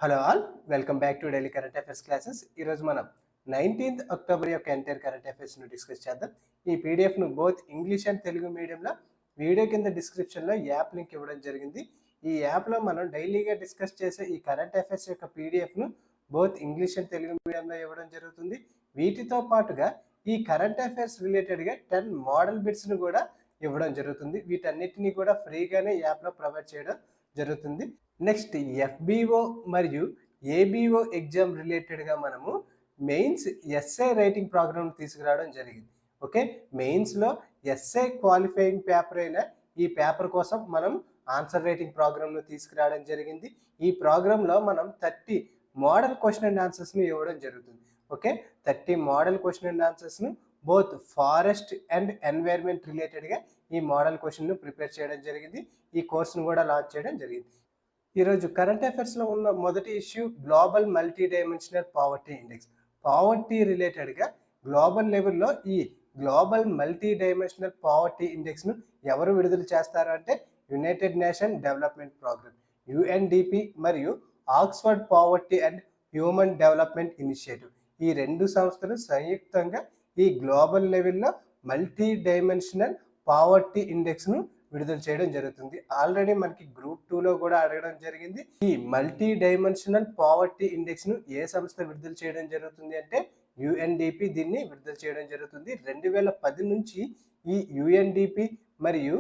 Hello all, welcome back to daily current affairs classes. ఈరోజు మనం 19th October యొక్క entire current అఫైర్స్ను discuss చేద్దాం. ఈ పీడిఎఫ్ను బోత్ ఇంగ్లీష్ అండ్ తెలుగు మీడియంలో వీడియో కింద డిస్క్రిప్షన్లో యాప్ లింక్ ఇవ్వడం జరిగింది. ఈ యాప్లో మనం డైలీగా డిస్కస్ చేసే ఈ కరెంట్ అఫైర్స్ యొక్క పీడిఎఫ్ను బోత్ ఇంగ్లీష్ అండ్ తెలుగు మీడియంలో ఇవ్వడం జరుగుతుంది. వీటితో పాటుగా ఈ కరెంట్ అఫైర్స్ రిలేటెడ్గా 10 మోడల్ బిట్స్ను కూడా ఇవ్వడం జరుగుతుంది. వీటన్నిటిని కూడా ఫ్రీగానే యాప్లో ప్రొవైడ్ చేయడం జరుగుతుంది. నెక్స్ట్ ఎఫ్బిఓ మరియు ఏబిఓ ఎగ్జామ్ రిలేటెడ్గా మనము మెయిన్స్ ఎస్ఏ రైటింగ్ ప్రోగ్రామ్ తీసుకురావడం జరిగింది. ఓకే, మెయిన్స్లో ఎస్ఏ క్వాలిఫైయింగ్ పేపర్ అయిన ఈ పేపర్ కోసం మనం ఆన్సర్ రైటింగ్ ప్రోగ్రామ్ను తీసుకురావడం జరిగింది. ఈ ప్రోగ్రాంలో మనం 30 మోడల్ క్వశ్చన్ అండ్ ఆన్సర్స్ను ఇవ్వడం జరుగుతుంది. ఓకే, 30 మోడల్ క్వశ్చన్ అండ్ ఆన్సర్స్ను బోత్ ఫారెస్ట్ అండ్ ఎన్వైర్న్మెంట్ రిలేటెడ్గా ఈ మోడల్ క్వశ్చన్ను ప్రిపేర్ చేయడం జరిగింది. ఈ కోర్సును కూడా లాంచ్ చేయడం జరిగింది. ఈరోజు కరెంట్ అఫైర్స్లో ఉన్న మొదటి issue global multi dimensional poverty index. Poverty రిలేటెడ్గా గ్లోబల్ లెవెల్లో ఈ గ్లోబల్ మల్టీ డైమెన్షనల్ పావర్టీ ఇండెక్స్ను ఎవరు విడుదల చేస్తారు అంటే united nation development programme UNDP మరియు Oxford poverty and human development initiative, ఈ రెండు సంస్థలు సంయుక్తంగా ఈ గ్లోబల్ లెవెల్లో మల్టీ డైమెన్షనల్ పావర్టీ ఇండెక్స్ను విడుదల చేయడం జరుగుతుంది. ఆల్రెడీ మనకి గ్రూప్ 2లో కూడా అడగడం జరిగింది. ఈ మల్టీ డైమెన్షనల్ పావర్టీ ఇండెక్స్ ను ఏ సంస్థ విడుదల చేయడం జరుగుతుంది అంటే యుఎన్డిపి దీన్ని విడుదల చేయడం జరుగుతుంది. 2010 నుంచి ఈ యుఎన్డిపి మరియు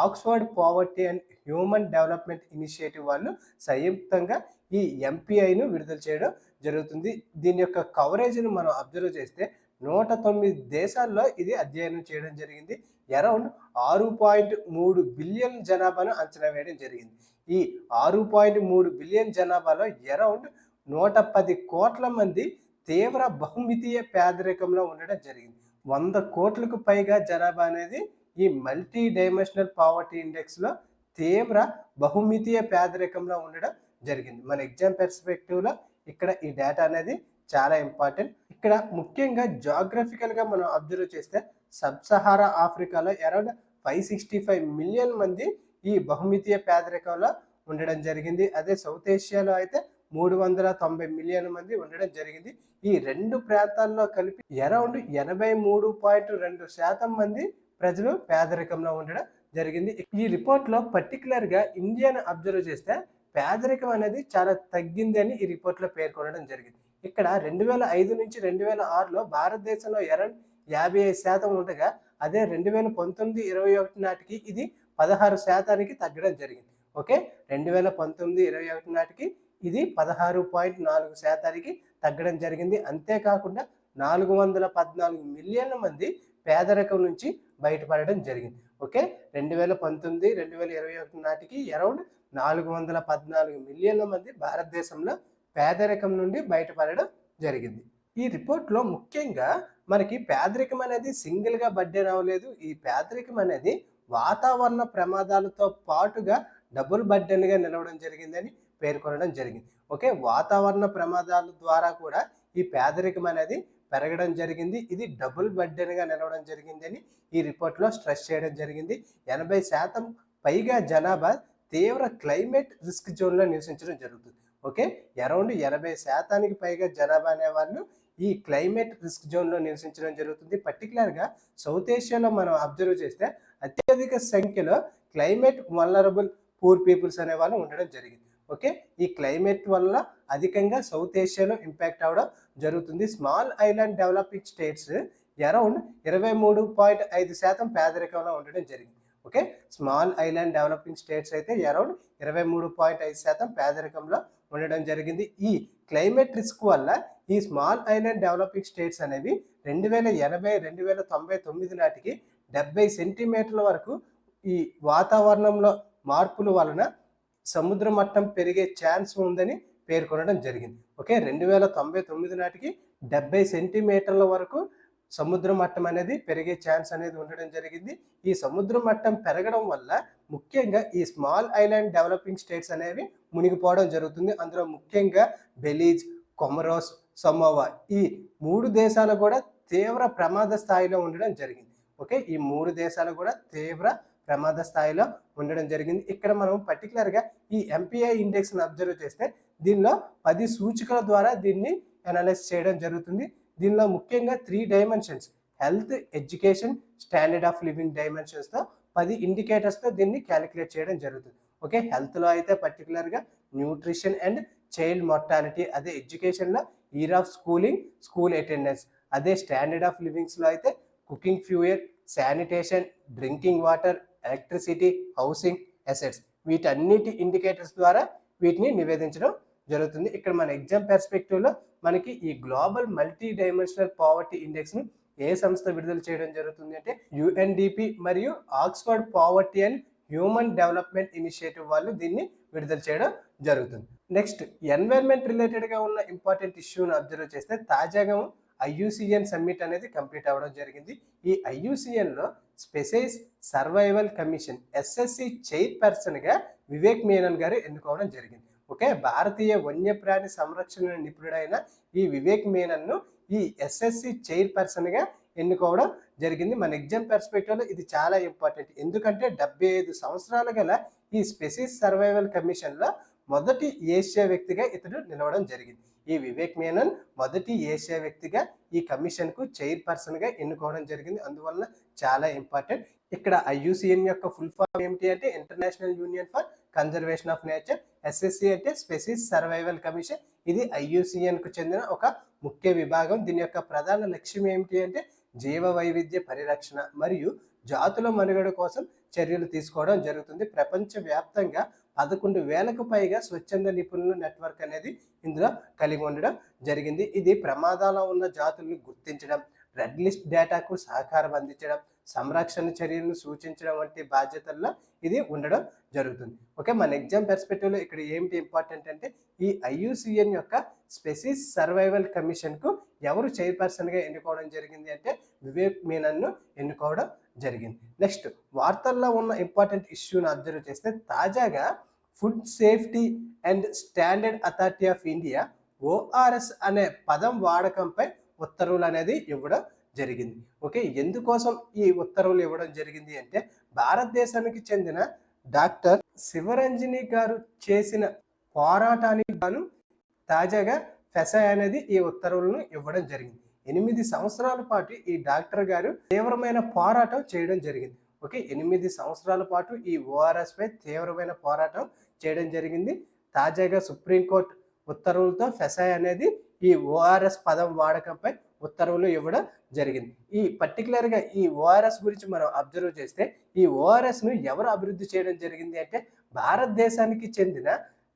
Oxford poverty and human development initiative వాళ్ళు సంయుక్తంగా ఈ ఎంపీఐను విడుదల చేయడం జరుగుతుంది. దీని యొక్క కవరేజ్ను మనం అబ్జర్వ్ చేస్తే 109 దేశాల్లో ఇది అధ్యయనం చేయడం జరిగింది. అరౌండ్ 6.3 బిలియన్ జనాభాను అంచనా వేయడం జరిగింది. ఈ 6.3 బిలియన్ జనాభాలో అరౌండ్ 110 కోట్ల మంది తీవ్ర బహుమితీయ పేదరికంలో ఉండడం జరిగింది. 100 కోట్లకు పైగా జనాభా అనేది ఈ మల్టీ డైమెన్షనల్ పావర్టీ ఇండెక్స్లో తీవ్ర బహుమితీయ పేదరికంలో ఉండడం జరిగింది. మన ఎగ్జామ్ పర్స్పెక్టివ్లో ఇక్కడ ఈ డేటా అనేది చాలా ఇంపార్టెంట్. ఇక్కడ ముఖ్యంగా జాగ్రఫికల్గా మనం అబ్జర్వ్ చేస్తే సబ్ సహారా ఆఫ్రికాలో అరౌండ్ 565 మిలియన్ మంది ఈ బహుమితీయ పేదరికంలో ఉండడం జరిగింది. అదే సౌత్ ఏషియాలో అయితే 390 మిలియన్ మంది ఉండడం జరిగింది. ఈ రెండు ప్రాంతాల్లో కలిపి అరౌండ్ 83.2% మంది ప్రజలు పేదరికంలో ఉండడం జరిగింది. ఈ రిపోర్ట్లో పర్టికులర్గా ఇండియాను అబ్జర్వ్ చేస్తే పేదరికం అనేది చాలా తగ్గింది అని ఈ రిపోర్ట్లో పేర్కొనడం జరిగింది. ఇక్కడ 2005 నుంచి 2006లో భారతదేశంలో అరౌండ్ 55% ఉండగా అదే 2019-21 నాటికి ఇది 16% తగ్గడం జరిగింది. ఓకే, 2019-21 నాటికి ఇది 16.4% తగ్గడం జరిగింది. అంతేకాకుండా 414 మిలియన్ల మంది పేదరికం నుంచి బయటపడడం జరిగింది. ఓకే, 2019-2021 నాటికి అరౌండ్ 414 మిలియన్ల మంది భారతదేశంలో పేదరికం నుండి బయటపడడం జరిగింది. ఈ రిపోర్ట్లో ముఖ్యంగా మనకి పేదరికం అనేది సింగిల్గా బర్డెన్ అవ్వలేదు. ఈ పేదరికం అనేది వాతావరణ ప్రమాదాలతో పాటుగా డబుల్ బర్డెన్గా నిలవడం జరిగిందని పేర్కొనడం జరిగింది. ఓకే, వాతావరణ ప్రమాదాల ద్వారా కూడా ఈ పేదరికం అనేది పెరగడం జరిగింది. ఇది డబుల్ బర్డెన్గా నిలవడం జరిగిందని ఈ రిపోర్ట్లో స్ట్రెస్ చేయడం జరిగింది. 80% పైగా జనాభా తీవ్ర క్లైమేట్ రిస్క్ జోన్లో నివసించడం జరుగుతుంది. ఓకే, అరౌండ్ 80% పైగా జనాభా అనే వాళ్ళు ఈ క్లైమేట్ రిస్క్ జోన్లో నివసించడం జరుగుతుంది. పర్టికులర్గా సౌత్ ఏషియాలో మనం అబ్జర్వ్ చేస్తే అత్యధిక సంఖ్యలో క్లైమేట్ వల్నరబుల్ పూర్ పీపుల్స్ అనే వాళ్ళు ఉండడం జరిగింది. ఓకే, ఈ క్లైమేట్ వల్ల అధికంగా సౌత్ ఏషియాలో ఇంపాక్ట్ అవ్వడం జరుగుతుంది. Small island developing states around 23.5% పేదరికంలో ఉండడం జరిగింది. Okay, small island developing states అయితే అరౌండ్ 23.5% పేదరికంలో ఉండడం జరిగింది. ఈ క్లైమేట్ రిస్క్ వల్ల ఈ స్మాల్ ఐలాండ్ డెవలపింగ్ స్టేట్స్ అనేవి 2080-2099 నాటికి 70 సెంటీమీటర్ల వరకు ఈ వాతావరణంలో మార్పుల వలన సముద్ర మట్టం పెరిగే ఛాన్స్ ఉందని పేర్కొనడం జరిగింది. ఓకే, 2099 నాటికి 70 సెంటీమీటర్ల వరకు సముద్ర మట్టం అనేది పెరిగే ఛాన్స్ అనేది ఉండడం జరిగింది. ఈ సముద్ర మట్టం పెరగడం వల్ల ముఖ్యంగా ఈ స్మాల్ ఐలాండ్ డెవలపింగ్ స్టేట్స్ అనేవి మునిగిపోవడం జరుగుతుంది. అందులో ముఖ్యంగా బెలీజ్, కొమరోస్, సమోవా ఈ 3 దేశాలు కూడా తీవ్ర ప్రమాద స్థాయిలో ఉండడం జరిగింది. ఓకే, ఈ 3 దేశాలు కూడా తీవ్ర ప్రమాద స్థాయిలో ఉండడం జరిగింది. ఇక్కడ మనం పర్టికులర్గా ఈ ఎంపీఐ ఇండెక్స్ని అబ్జర్వ్ చేస్తే దీనిలో 10 సూచికల ద్వారా దీన్ని అనలైజ్ చేయడం జరుగుతుంది. దీనిలో ముఖ్యంగా 3 dimensions health, education, standard of living డైమెన్షన్స్తో 10 ఇండికేటర్స్తో దీన్ని క్యాలిక్యులేట్ చేయడం జరుగుతుంది. ఓకే, హెల్త్లో అయితే పర్టికులర్గా న్యూట్రిషన్ అండ్ చైల్డ్ మార్టాలిటీ, అదే ఎడ్యుకేషన్లో year of schooling, school attendance, అదే స్టాండర్డ్ ఆఫ్ లివింగ్స్లో అయితే cooking fuel, sanitation, drinking water, electricity, housing, assets, వీటన్నిటి ఇండికేటర్స్ ద్వారా వీటిని నివేదించడం జరుగుతుంది. ఇక్కడ మన ఎగ్జామ్ పర్స్పెక్టివ్లో మనకి ఈ గ్లోబల్ మల్టీ డైమెన్షనల్ పావర్టీ ఇండెక్స్ను ఏ సంస్థ విడుదల చేయడం జరుగుతుంది అంటే యుఎన్డిపి మరియు Oxford poverty and human development initiative వాళ్ళు దీన్ని విడుదల చేయడం జరుగుతుంది. నెక్స్ట్, ఎన్వైర్న్మెంట్ రిలేటెడ్గా ఉన్న ఇంపార్టెంట్ ఇష్యూను అబ్జర్వ్ చేస్తే తాజాగా ఐయుసిఎన్ సమ్మిట్ అనేది కంప్లీట్ అవ్వడం జరిగింది. ఈ ఐయుసిఎన్లో స్పెసిస్ సర్వైవల్ కమిషన్ ఎస్ఎస్సి చైర్పర్సన్గా వివేక్ మీనన్ గారు ఎన్నుకోవడం జరిగింది. ఓకే, భారతీయ వన్యప్రాణి సంరక్షణ నిపుణుడైన ఈ వివేక్ మీనన్ను ఈ ఎస్ఎస్సి చైర్పర్సన్గా ఎన్నుకోవడం జరిగింది. మన ఎగ్జామ్ పర్స్పెక్టివ్లో ఇది చాలా ఇంపార్టెంట్. ఎందుకంటే 75 సంవత్సరాలు గల ఈ స్పెసిస్ సర్వైవల్ కమిషన్లో మొదటి ఏషియా వ్యక్తిగా ఇతడు నిలవడం జరిగింది. ఈ వివేక్ మీనన్ మొదటి ఏషియా వ్యక్తిగా ఈ కమిషన్కు చైర్పర్సన్గా ఎన్నుకోవడం జరిగింది. అందువల్ల చాలా ఇంపార్టెంట్. ఇక్కడ ఐయుసిఎన్ యొక్క ఫుల్ ఫామ్ ఏమిటి అంటే international union for conservation of nature. SSC అంటే స్పెసిస్ సర్వైవల్ కమిషన్. ఇది ఐయుసిఎన్కు చెందిన ఒక ముఖ్య విభాగం. దీని యొక్క ప్రధాన లక్ష్యం ఏమిటి అంటే జీవ వైవిధ్య పరిరక్షణ మరియు జాతుల మనుగడ కోసం చర్యలు తీసుకోవడం జరుగుతుంది. ప్రపంచవ్యాప్తంగా 11,000కు పైగా స్వచ్ఛంద నిపుణుల నెట్వర్క్ అనేది ఇందులో కలిగి ఉండడం జరిగింది. ఇది ప్రమాదాల్లో ఉన్న జాతులను గుర్తించడం, రెడ్ లిస్ట్ డేటాకు సహకారం అందించడం, సంరక్షణ చర్యలను సూచించడం వంటి బాధ్యతల్లో ఇది ఉండడం జరుగుతుంది. ఓకే, మన ఎగ్జామ్ పర్స్పెక్టివ్లో ఇక్కడ ఏమిటి ఇంపార్టెంట్ అంటే ఈ ఐయుసిఎన్ యొక్క స్పెసిస్ సర్వైవల్ కమిషన్కు ఎవరు చైర్పర్సన్గా ఎన్నుకోవడం జరిగింది అంటే వివేక్ మీనన్ను ఎన్నుకోవడం జరిగింది. నెక్స్ట్, వార్తల్లో ఉన్న ఇంపార్టెంట్ ఇష్యూను అబ్జర్వ్ చేస్తే తాజాగా food safety and standard authority of India ORS అనే పదం వాడకంపై ఉత్తర్వులు అనేది ఇవ్వడం జరిగింది. ఓకే, ఎందుకోసం ఈ ఉత్తర్వులు ఇవ్వడం జరిగింది అంటే భారతదేశానికి చెందిన డాక్టర్ శివరంజని గారు చేసిన పోరాటానికి గాను తాజాగా ఫెసాయ్ అనేది ఈ ఉత్తర్వులను ఇవ్వడం జరిగింది. 8 సంవత్సరాల పాటు ఈ డాక్టర్ గారు తీవ్రమైన పోరాటం చేయడం జరిగింది. ఓకే, 8 సంవత్సరాల పాటు ఈ ఓఆర్ఎస్ పై తీవ్రమైన పోరాటం చేయడం జరిగింది. తాజాగా సుప్రీంకోర్టు ఉత్తర్వులతో ఫెసాయ్ అనేది ఈ ఓఆర్ఎస్ పదం వాడకంపై ఉత్తర్వులు ఇవ్వడం జరిగింది. ఈ పర్టికులర్గా ఈ ఓఆర్ఎస్ గురించి మనం అబ్జర్వ్ చేస్తే ఈ ఓఆర్ఎస్ను ఎవరు అభివృద్ధి చేయడం జరిగింది అంటే భారతదేశానికి చెందిన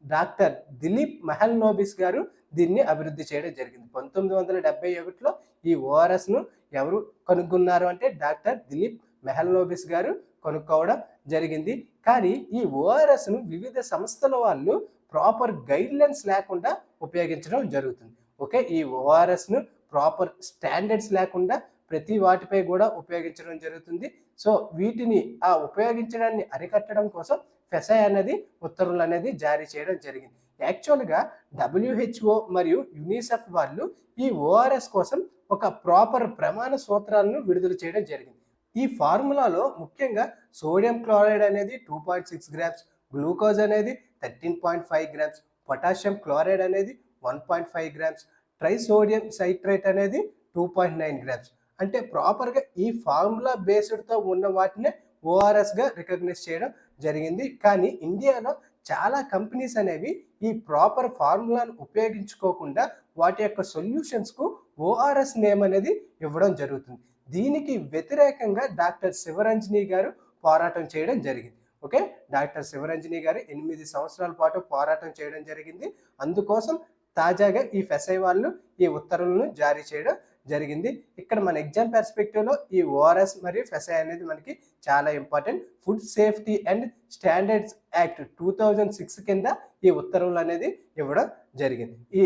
డాక్టర్ దిలీప్ మెహల్నోబిస్ గారు దీన్ని అభివృద్ధి చేయడం జరిగింది. 1971లో ఈ ఓఆర్ఎస్ను ఎవరు కనుగొన్నారు అంటే డాక్టర్ దిలీప్ మెహల్నోబిస్ గారు కనుక్కోవడం జరిగింది. కానీ ఈ ఓఆర్ఎస్ను వివిధ సంస్థల వాళ్ళు ప్రాపర్ గైడ్లైన్స్ లేకుండా ఉపయోగించడం జరుగుతుంది. ఓకే, ఈ ఓఆర్ఎస్ను ప్రాపర్ స్టాండర్డ్స్ లేకుండా ప్రతి వాటిపై కూడా ఉపయోగించడం జరుగుతుంది. సో వీటిని ఆ ఉపయోగించడాన్ని అరికట్టడం కోసం ఫెసాయ్ అనేది ఉత్తర్వులు అనేది జారీ చేయడం జరిగింది. యాక్చువల్గా WHO మరియు యునిసెఫ్ వాళ్ళు ఈ ఓఆర్ఎస్ కోసం ఒక ప్రాపర్ ప్రమాణ సూత్రాలను విడుదల చేయడం జరిగింది. ఈ ఫార్ములాలో ముఖ్యంగా సోడియం క్లోరైడ్ అనేది 2.6 గ్రామ్స్, గ్లూకోజ్ అనేది 13.5 గ్రామ్స్, పొటాషియం క్లోరైడ్ అనేది 1.5 గ్రామ్స్, ట్రైసోడియం సైట్రేట్ అనేది 2.9 గ్రామ్స్. అంటే ప్రాపర్గా ఈ ఫార్ములా బేస్డ్తో ఉన్న వాటినే ఓఆర్ఎస్గా రికగ్నైజ్ చేయడం జరిగింది. కానీ ఇండియాలో చాలా కంపెనీస్ అనేవి ఈ ప్రాపర్ ఫార్ములాను ఉపయోగించుకోకుండా వాటి యొక్క సొల్యూషన్స్కు ఓఆర్ఎస్ నేమ్ అనేది ఇవ్వడం జరుగుతుంది. దీనికి వ్యతిరేకంగా డాక్టర్ శివరంజని గారు పోరాటం చేయడం జరిగింది. ఓకే, డాక్టర్ శివరంజని గారు 8 సంవత్సరాల పాటు పోరాటం చేయడం జరిగింది. అందుకోసం తాజాగా ఈ ఫెసాయ్ వాళ్ళు ఈ ఉత్తర్వులను జారీ చేయడం జరిగింది. ఇక్కడ మన ఎగ్జామ్ పర్స్పెక్టివ్లో ఈ ఓఆర్ఎస్ మరియు ఫెసాయ్ అనేది మనకి చాలా important. Food safety and standards act 2006 కింద ఈ ఉత్తర్వులు అనేది ఇవ్వడం జరిగింది. ఈ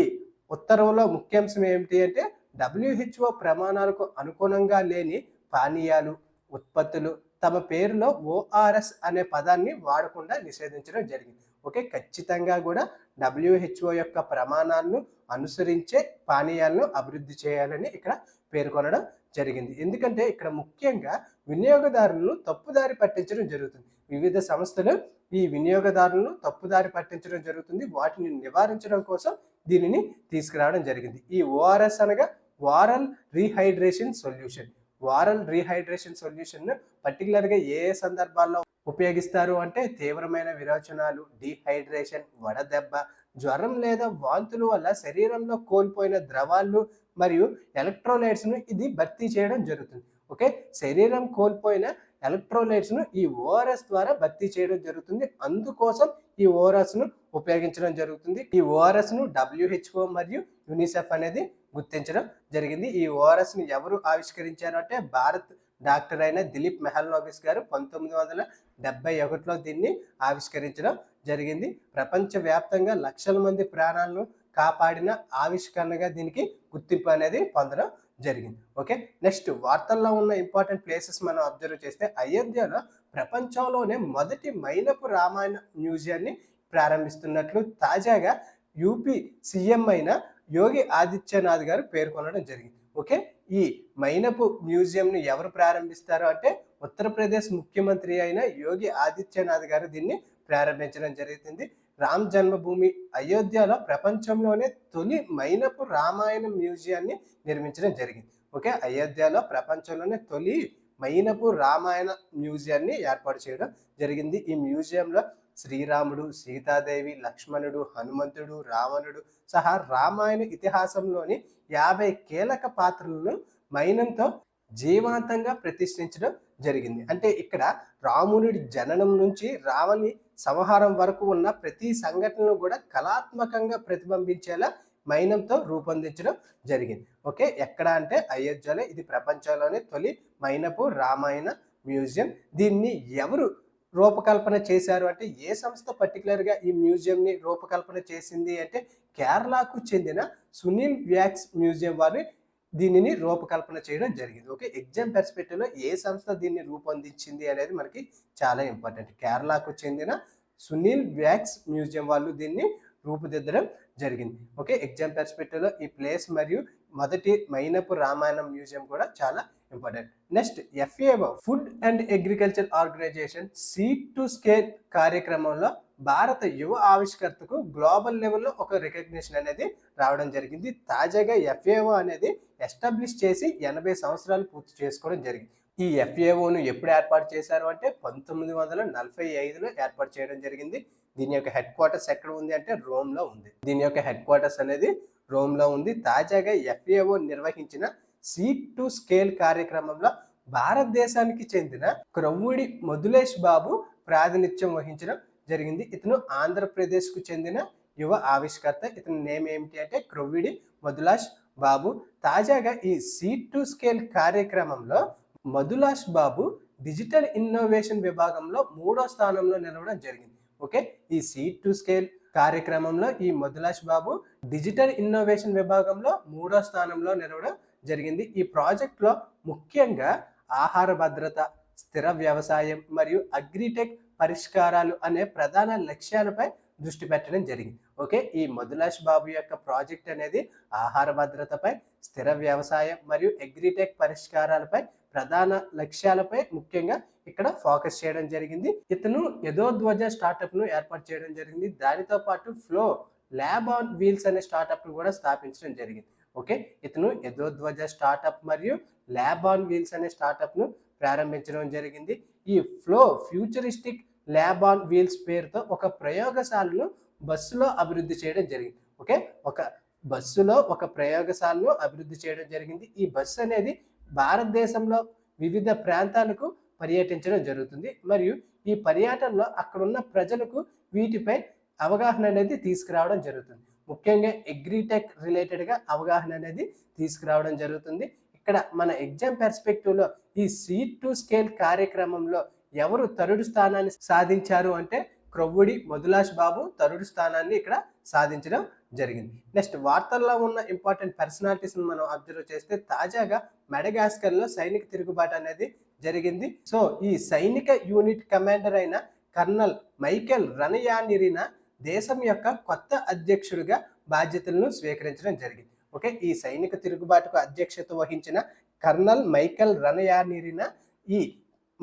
ఉత్తర్వులో ముఖ్యాంశం ఏమిటి అంటే WHO ప్రమాణాలకు అనుగుణంగా లేని పానీయాలు, ఉత్పత్తులు తమ పేరులో ఓఆర్ఎస్ అనే పదాన్ని వాడకుండా నిషేధించడం జరిగింది. ఓకే, ఖచ్చితంగా కూడా WHO యొక్క ప్రమాణాలను అనుసరించే పానీయాలను అభివృద్ధి చేయాలని ఇక్కడ పేర్కొనడం జరిగింది. ఎందుకంటే ఇక్కడ ముఖ్యంగా వినియోగదారులను తప్పుదారి పట్టించడం జరుగుతుంది. వివిధ సంస్థలు ఈ వినియోగదారులను తప్పుదారి పట్టించడం జరుగుతుంది. వాటిని నివారించడం కోసం దీనిని తీసుకురావడం జరిగింది. ఈ ఓఆర్ఎస్ అనగా వారల్ రీహైడ్రేషన్ సొల్యూషన్. వారల్ రీహైడ్రేషన్ సొల్యూషన్ పర్టికులర్గా ఏ సందర్భాల్లో ఉపయోగిస్తారు అంటే తీవ్రమైన విరోచనాలు, డీహైడ్రేషన్, వడదెబ్బ, జ్వరం లేదా వాంతుల వల్ల శరీరంలో కోల్పోయిన ద్రవాలు మరియు ఎలక్ట్రోలైట్స్ను ఇది భర్తీ చేయడం జరుగుతుంది. ఓకే, శరీరం కోల్పోయిన ఎలక్ట్రోలైట్స్ను ఈ ఓఆర్ఎస్ ద్వారా భర్తీ చేయడం జరుగుతుంది. అందుకోసం ఈ ఓఆర్ఎస్ను ఉపయోగించడం జరుగుతుంది. ఈ ఓఆర్ఎస్ను WHO మరియు యూనిసెఫ్ అనేది గుర్తించడం జరిగింది. ఈ ఓఆర్ఎస్ని ఎవరు ఆవిష్కరించారు అంటే భారత్ డాక్టర్ అయిన దిలీప్ మెహల్నోబిస్ గారు 1971లో దీన్ని ఆవిష్కరించడం జరిగింది. ప్రపంచవ్యాప్తంగా లక్షల మంది ప్రాణాలను కాపాడిన ఆవిష్కరణగా దీనికి గుర్తింపు అనేది పొందడం జరిగింది. ఓకే, నెక్స్ట్ వార్తల్లో ఉన్న ఇంపార్టెంట్ ప్లేసెస్ మనం అబ్జర్వ్ చేస్తే అయోధ్యలో ప్రపంచంలోనే మొదటి మైనపు రామాయణ మ్యూజియాన్ని ప్రారంభిస్తున్నట్లు తాజాగా యూపీ సీఎం అయిన యోగి ఆదిత్యనాథ్ గారు పేర్కొనడం జరిగింది. ఓకే, ఈ మైనపు మ్యూజియంని ఎవరు ప్రారంభిస్తారు అంటే ఉత్తరప్రదేశ్ ముఖ్యమంత్రి అయిన యోగి ఆదిత్యనాథ్ గారు దీన్ని ప్రారంభించడం జరుగుతుంది. రామ్ జన్మభూమి అయోధ్యలో ప్రపంచంలోనే తొలి మైనపు రామాయణ మ్యూజియాన్ని నిర్మించడం జరిగింది. ఓకే, అయోధ్యలో ప్రపంచంలోనే తొలి మైనపు రామాయణ మ్యూజియాన్ని ఏర్పాటు చేయడం జరిగింది. ఈ మ్యూజియంలో శ్రీరాముడు, సీతాదేవి, లక్ష్మణుడు, హనుమంతుడు, రావణుడు సహా రామాయణ ఇతిహాసంలోని 50 కీలక పాత్రలను మైనంతో జీవాంతంగా ప్రతిష్ఠించడం జరిగింది. అంటే ఇక్కడ రాముడి జననం నుంచి రావణి సంహారం వరకు ఉన్న ప్రతి సంఘటనను కూడా కళాత్మకంగా ప్రతిబింబించేలా మైనంతో రూపొందించడం జరిగింది. ఓకే, ఎక్కడ అంటే అయోధ్యలో. ఇది ప్రపంచంలోనే తొలి మైనపు రామాయణ మ్యూజియం. దీన్ని ఎవరు రూపకల్పన చేశారు అంటే ఏ సంస్థ పర్టికులర్గా ఈ మ్యూజియంని రూపకల్పన చేసింది అంటే కేరళకు చెందిన సునీల్ వ్యాక్స్ మ్యూజియం వారు దీనిని రూపకల్పన చేయడం జరిగింది. ఓకే, ఎగ్జామ్ పర్స్పెక్టివ్లో ఏ సంస్థ దీన్ని రూపొందించింది అనేది మనకి చాలా ఇంపార్టెంట్. కేరళకు చెందిన సునీల్ వ్యాక్స్ మ్యూజియం వాళ్ళు దీన్ని రూపుదిద్దడం జరిగింది. ఓకే, ఎగ్జామ్ పర్స్పెక్టివ్లో ఈ ప్లేస్ మరియు మొదటి మైనపు రామాయణం మ్యూజియం కూడా చాలా important. Next FAO food and agriculture organization seed to scale కార్యక్రమంలో భారత యువ ఆవిష్కర్తకు గ్లోబల్ లెవెల్లో ఒక రికగ్నిషన్ అనేది రావడం జరిగింది. తాజాగా FAO అనేది ఎస్టాబ్లిష్ చేసి 80 సంవత్సరాలు పూర్తి చేసుకోవడం జరిగింది. ఈ FAOను ఎప్పుడు ఏర్పాటు చేశారు అంటే 1945లో ఏర్పాటు చేయడం జరిగింది. దీని యొక్క హెడ్ క్వార్టర్స్ ఎక్కడ ఉంది అంటే రోమ్లో ఉంది. దీని యొక్క హెడ్ క్వార్టర్స్ అనేది రోమ్లో ఉంది. తాజాగా FAO నిర్వహించిన సీడ్ టు స్కేల్ కార్యక్రమంలో భారతదేశానికి చెందిన క్రొవ్వుడి మధులేష్ బాబు ప్రాతినిధ్యం వహించడం జరిగింది. ఇతను ఆంధ్రప్రదేశ్కు చెందిన యువ ఆవిష్కర్త. ఇతని నేమ్ ఏమిటి అంటే క్రొవ్విడి మధులాష్ బాబు. తాజాగా ఈ సీడ్ టు స్కేల్ కార్యక్రమంలో మధులాష్ బాబు డిజిటల్ ఇన్నోవేషన్ విభాగంలో 3వ స్థానంలో నిలవడం జరిగింది. ఓకే, ఈ సీడ్ టు స్కేల్ కార్యక్రమంలో ఈ మధులాష్ బాబు డిజిటల్ ఇన్నోవేషన్ విభాగంలో 3వ స్థానంలో నిలవడం జరిగింది. ఈ ప్రాజెక్ట్లో ముఖ్యంగా ఆహార భద్రత, స్థిర వ్యవసాయం మరియు అగ్రిటెక్ పరిష్కారాలు అనే ప్రధాన లక్ష్యాలపై దృష్టి పెట్టడం జరిగింది. ఓకే, ఈ మధులాష్ బాబు యొక్క ప్రాజెక్ట్ అనేది ఆహార భద్రతపై, స్థిర వ్యవసాయం మరియు అగ్రిటెక్ పరిష్కారాలపై ప్రధాన లక్ష్యాలపై ముఖ్యంగా ఇక్కడ ఫోకస్ చేయడం జరిగింది. ఇతను యదోధ్వజ స్టార్టప్ ను ఏర్పాటు చేయడం జరిగింది. దానితో పాటు ఫ్లో ల్యాబ్ ఆన్ వీల్స్ అనే స్టార్టప్ ను కూడా స్థాపించడం జరిగింది. ఓకే, ఇతను యదోధ్వజ స్టార్టప్ మరియు ల్యాబ్ ఆన్ వీల్స్ అనే స్టార్టప్ ను ప్రారంభించడం జరిగింది. ఈ flow futuristic lab on wheels పేరుతో ఒక ప్రయోగశాలను బస్సులో అభివృద్ధి చేయడం జరిగింది. ఓకే, ఒక బస్సులో ఒక ప్రయోగశాలను అభివృద్ధి చేయడం జరిగింది. ఈ బస్సు అనేది భారతదేశంలో వివిధ ప్రాంతాలకు పర్యటించడం జరుగుతుంది మరియు ఈ పర్యటనలో అక్కడున్న ప్రజలకు వీటిపై అవగాహన అనేది తీసుకురావడం జరుగుతుంది. ముఖ్యంగా అగ్రిటెక్ రిలేటెడ్గా అవగాహన అనేది తీసుకురావడం జరుగుతుంది. ఇక్కడ మన ఎగ్జామ్ పర్స్పెక్టివ్లో ఈ సీడ్ టు స్కేల్ కార్యక్రమంలో ఎవరు తరుడు స్థానాన్ని సాధించారు అంటే క్రొవ్వుడి మధులాష్ బాబు తరుడు స్థానాన్ని ఇక్కడ సాధించడం జరిగింది. నెక్స్ట్ వార్తల్లో ఉన్న ఇంపార్టెంట్ పర్సనాలిటీస్ని మనం అబ్జర్వ్ చేస్తే తాజాగా మెడగాస్కర్లో సైనిక తిరుగుబాటు అనేది జరిగింది. సో ఈ సైనిక యూనిట్ కమాండర్ అయిన కర్నల్ మైకేల్ రణయానిరినా దేశం యొక్క కొత్త అధ్యక్షుడిగా బాధ్యతలను స్వీకరించడం జరిగింది. ఓకే, ఈ సైనిక తిరుగుబాటుకు అధ్యక్షత వహించిన కర్నల్ మైకేల్ రణయానిరినా ఈ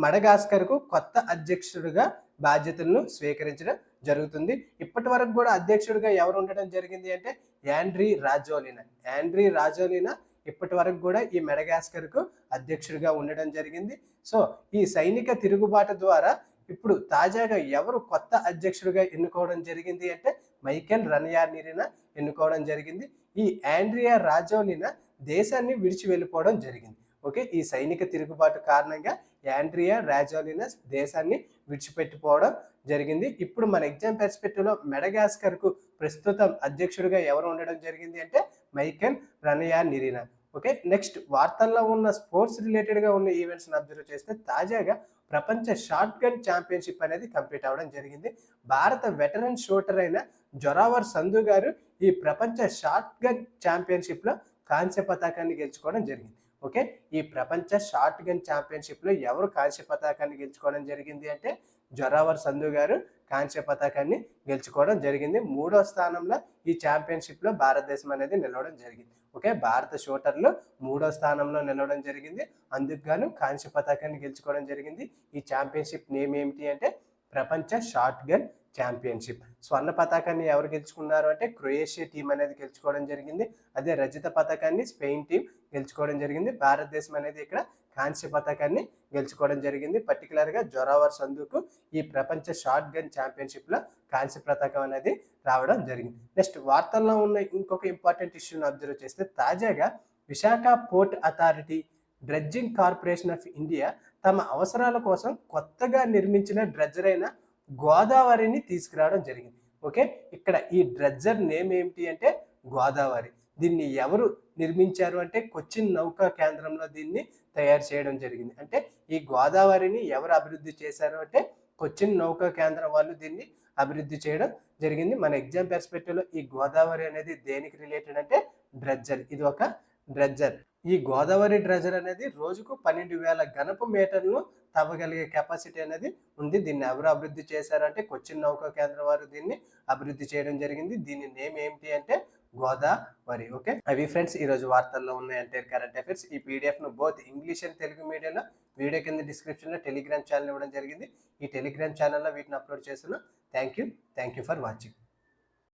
మడగాస్కర్కు కొత్త అధ్యక్షుడిగా బాధ్యతలను స్వీకరించడం జరుగుతుంది. ఇప్పటి వరకు కూడా అధ్యక్షుడిగా ఎవరు ఉండడం జరిగింది అంటే యాండ్రీ రాజోలినా ఇప్పటి వరకు కూడా ఈ మెడగాస్కర్కు అధ్యక్షుడిగా ఉండడం జరిగింది. సో ఈ సైనిక తిరుగుబాటు ద్వారా ఇప్పుడు తాజాగా ఎవరు కొత్త అధ్యక్షుడిగా ఎన్నుకోవడం జరిగింది అంటే మైకేల్ రన్యార్నిరినా ఎన్నుకోవడం జరిగింది. ఈ యాండ్రియా రాజోలినా దేశాన్ని విడిచి వెళ్ళిపోవడం జరిగింది. ఓకే, ఈ సైనిక తిరుగుబాటు కారణంగా యాండ్రియా రాజోలినా దేశాన్ని విడిచిపెట్టిపోవడం జరిగింది. ఇప్పుడు మన ఎగ్జామ్ పర్స్పెక్టివ్లో మెడగాస్కర్కు ప్రస్తుతం అధ్యక్షుడిగా ఎవరు ఉండడం జరిగింది అంటే మైకేల్ రన్యార్నిరినా. ఓకే, నెక్స్ట్ వార్తల్లో ఉన్న స్పోర్ట్స్ రిలేటెడ్గా ఉన్న ఈవెంట్స్ని అబ్జర్వ్ చేస్తే తాజాగా ప్రపంచ షార్ట్ గన్ ఛాంపియన్షిప్ అనేది కంప్లీట్ అవ్వడం జరిగింది. భారత వెటరన్ షూటర్ అయిన జొరావర్ సంధు గారు ఈ ప్రపంచ షార్ట్ గన్ ఛాంపియన్షిప్లో కాంస్య పతాకాన్ని గెలుచుకోవడం జరిగింది. ఓకే, ఈ ప్రపంచ షార్ట్ గన్ ఛాంపియన్షిప్లో ఎవరు కాంస్య పతాకాన్ని గెలుచుకోవడం జరిగింది అంటే జొరావర్ సంధు గారు కాంస్య పతాకాన్ని గెలుచుకోవడం జరిగింది. 3వ స్థానంలో ఈ ఛాంపియన్షిప్లో భారతదేశం అనేది నిలవడం జరిగింది. ఓకే, భారత షూటర్లు 3వ స్థానంలో నిలవడం జరిగింది. అందుకు గాను కాంస్య పతాకాన్ని గెలుచుకోవడం జరిగింది. ఈ ఛాంపియన్షిప్ నేమ్ ఏమిటి అంటే ప్రపంచ షార్ట్ గన్ ఛాంపియన్షిప్. స్వర్ణ పతాకాన్ని ఎవరు గెలుచుకున్నారు అంటే క్రొయేషియా టీం అనేది గెలుచుకోవడం జరిగింది. అదే రజత పతాకాన్ని స్పెయిన్ టీం గెలుచుకోవడం జరిగింది. భారతదేశం అనేది ఇక్కడ కాంస్య పతాకాన్ని గెలుచుకోవడం జరిగింది. పర్టికులర్గా జొరావర్ సంధుకు ఈ ప్రపంచ షార్ట్ గన్ ఛాంపియన్షిప్లో కాంస్య పతాకం అనేది రావడం జరిగింది. నెక్స్ట్ వార్తల్లో ఉన్న ఇంకొక ఇంపార్టెంట్ ఇష్యూని అబ్జర్వ్ చేస్తే తాజాగా Visakha port authority dredging corporation of India తమ అవసరాల కోసం కొత్తగా నిర్మించిన డ్రెడ్జర్ అయిన గోదావరిని తీసుకురావడం జరిగింది. ఓకే, ఇక్కడ ఈ డ్రెడ్జర్ నేమ్ ఏమిటి అంటే గోదావరి. దీన్ని ఎవరు నిర్మించారు అంటే కొచ్చిన్ నౌకా కేంద్రంలో దీన్ని తయారు చేయడం జరిగింది. అంటే ఈ గోదావరిని ఎవరు అభివృద్ధి చేశారు అంటే కొచ్చిన్ నౌకా కేంద్రం వాళ్ళు దీన్ని అభివృద్ధి చేయడం జరిగింది. మన ఎగ్జామ్ పర్స్పెక్టివ్లో ఈ గోదావరి అనేది దేనికి రిలేటెడ్ అంటే డ్రెడ్జర్. ఇది ఒక డ్రెడ్జర్. ఈ గోదావరి డ్రెడ్జర్ అనేది రోజుకు 12,000 ఘనపు మీటర్లను తవ్వగలిగే కెపాసిటీ అనేది ఉంది. దీన్ని ఎవరు అభివృద్ధి చేశారంటే కొచ్చిన్ నౌకా కేంద్రం వారు దీన్ని అభివృద్ధి చేయడం జరిగింది. దీని నేమ్ ఏమిటి అంటే గోదావరి. ఓకే, అవి ఫ్రెండ్స్ ఈరోజు వార్తల్లో ఉన్న ఎంటైర్ కరెంట్ అఫైర్స్. ఈ పీడిఎఫ్ను బోత్ ఇంగ్లీష్ అండ్ తెలుగు మీడియంలో వీడియో కింద డిస్క్రిప్షన్లో టెలిగ్రామ్ ఛానల్ ఇవ్వడం జరిగింది. ఈ టెలిగ్రామ్ ఛానల్లో వీటిని అప్లోడ్ చేస్తున్నాను. Thank you for watching.